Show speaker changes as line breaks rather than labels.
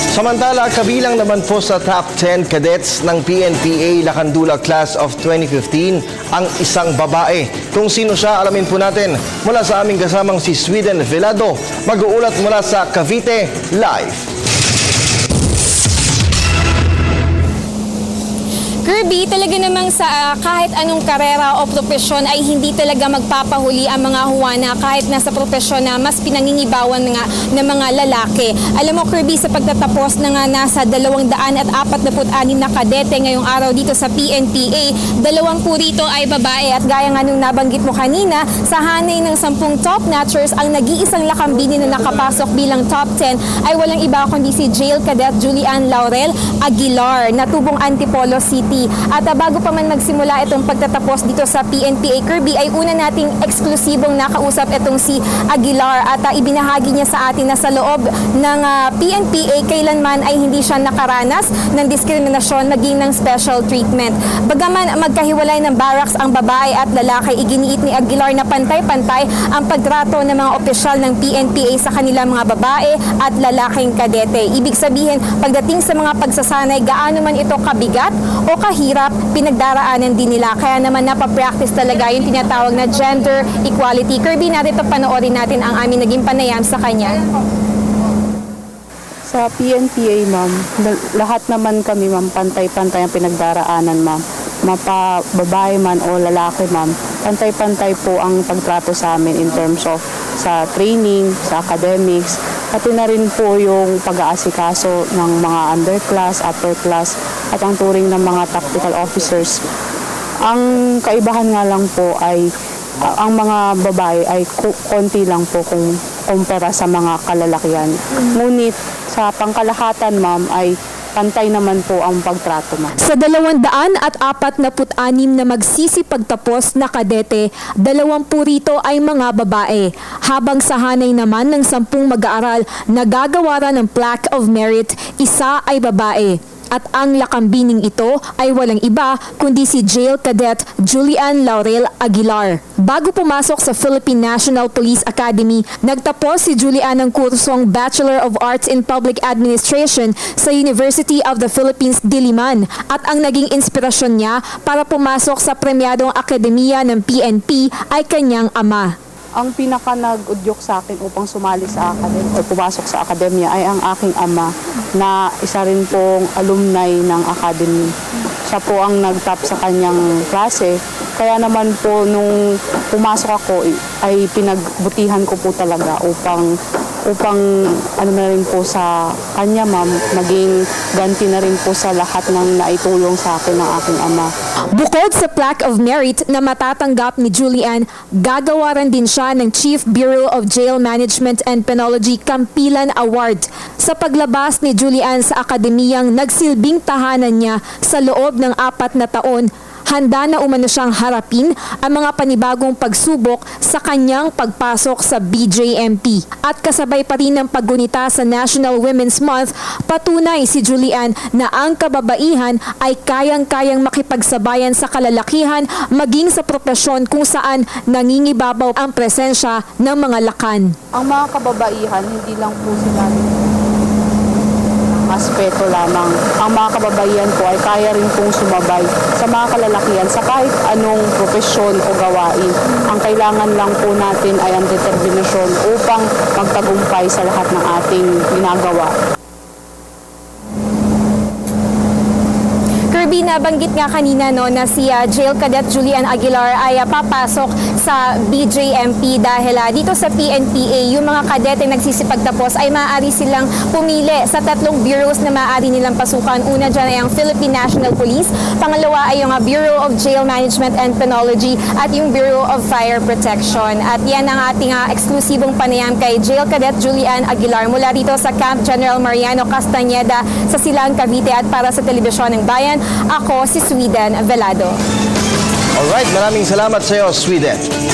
Samantala, kabilang naman po sa top 10 cadets ng PNPA Lacandula Class of 2015 ang isang babae. Kung sino siya, alamin po natin mula sa aming kasamang si Sweden Velado. Mag-uulat mula sa Cavite Live.
Kirby, talaga namang sa kahit anong karera o propesyon ay hindi talaga magpapahuli ang mga huwana kahit nasa propesyon na mas pinangingibawan nga ng mga lalaki. Alam mo Kirby, sa pagtatapos na nga nasa 246 na kadete ngayong araw dito sa PNPA, 20 rito ay babae at gaya nga nung nabanggit mo kanina, sa hanay ng 10 top notchers, ang nag-iisang lakambini na nakapasok bilang top 10 ay walang iba kundi si Jail Cadet Julian Laurel Aguilar na tubong Antipolo City. At bago pa man magsimula itong pagtatapos dito sa PNPA Kirby, ay una nating eksklusibong nakausap itong si Aguilar at ibinahagi niya sa atin na sa loob ng PNPA kailanman ay hindi siya nakaranas ng diskriminasyon maging ng special treatment. Bagaman magkahiwalay ng barracks ang babae at lalaki, iginiit ni Aguilar na pantay-pantay ang pagtrato ng mga opisyal ng PNPA sa kanilang mga babae at lalaking kadete. Ibig sabihin, pagdating sa mga pagsasanay, gaano man ito kabigat o kahirap, pinagdaraanan din nila. Kaya naman napapractice talaga yung tinatawag na gender equality. Kirby, narito panoorin natin ang aming naging panayam sa kanya.
Sa PNPA, ma'am, lahat naman kami, ma'am, pantay-pantay ang pinagdaraanan, ma'am. Mapa babae man o lalaki, ma'am, pantay-pantay po ang pagtrato sa amin in terms of sa training, sa academics, pati na rin po yung pag-aasikaso ng mga underclass, upper class, at ang turing ng mga tactical officers. Ang kaibahan nga lang po ay ang mga babae ay konti lang po kung kumpara sa mga kalalakihan. Ngunit sa pangkalahatan, ma'am, ay pantay naman po ang pagtrato, ma'am.
Sa 246 na magsisipagtapos na kadete, 20 rito ay mga babae. Habang sa hanay naman ng 10 mag-aaral na gagawaran ng Plaque of Merit, isa ay babae. At ang lakambining ito ay walang iba kundi si Jail Cadet Julian Laurel Aguilar. Bago pumasok sa Philippine National Police Academy, nagtapos si Julian ng kursong Bachelor of Arts in Public Administration sa University of the Philippines, Diliman. At ang naging inspirasyon niya para pumasok sa premyadong akademiya ng PNP ay kanyang ama.
Ang pinaka nag-udyok sa akin upang sumali sa academy o pumasok sa akademya ay ang aking ama na isa rin pong alumni ng academy. Siya po ang nag-top sa kanyang klase. Kaya naman po nung pumasok ako ay pinagbutihan ko po talaga upang ano na rin po sa kanya, ma'am, maging ganti na rin po sa lahat ng naitulong sa akin ng aking ama.
Bukod sa Plaque of Merit na matatanggap ni Julian, gagawaran din siya ng Chief Bureau of Jail Management and Penology Kampilan Award sa paglabas ni Julian sa akademiyang nagsilbing tahanan niya sa loob ng 4 na taon. Handa na umano siyang harapin ang mga panibagong pagsubok sa kanyang pagpasok sa BJMP. At kasabay pa rin ng paggunita sa National Women's Month, patunay si Julian na ang kababaihan ay kayang-kayang makipagsabayan sa kalalakihan maging sa propesyon kung saan nangingibabaw ang presensya ng mga lakan.
Ang mga kababaihan, hindi lang po sila aspeto lamang. Ang mga kababaihan po ay kaya rin pong sumabay sa mga kalalakihan sa kahit anong propesyon o gawain. Ang kailangan lang po natin ay ang determinasyon upang magtagumpay sa lahat ng ating ginagawa.
Kirby, nabanggit nga kanina na si Jail Cadet Julian Aguilar ay papasok sa BJMP dahil dito sa PNPA, yung mga kadete nagsisipagtapos ay maaari silang pumili sa 3 bureaus na maaari nilang pasukan. Una dyan ay ang Philippine National Police, pangalawa ay yung Bureau of Jail Management and Penology at yung Bureau of Fire Protection. At yan ang ating eksklusibong panayam kay Jail Cadet Julian Aguilar mula dito sa Camp General Mariano Castañeda sa Silang, Cavite. At para sa Telebisyon ng Bayan, ako si Sweden Velado.
Alright, maraming salamat sa iyo, Sweden.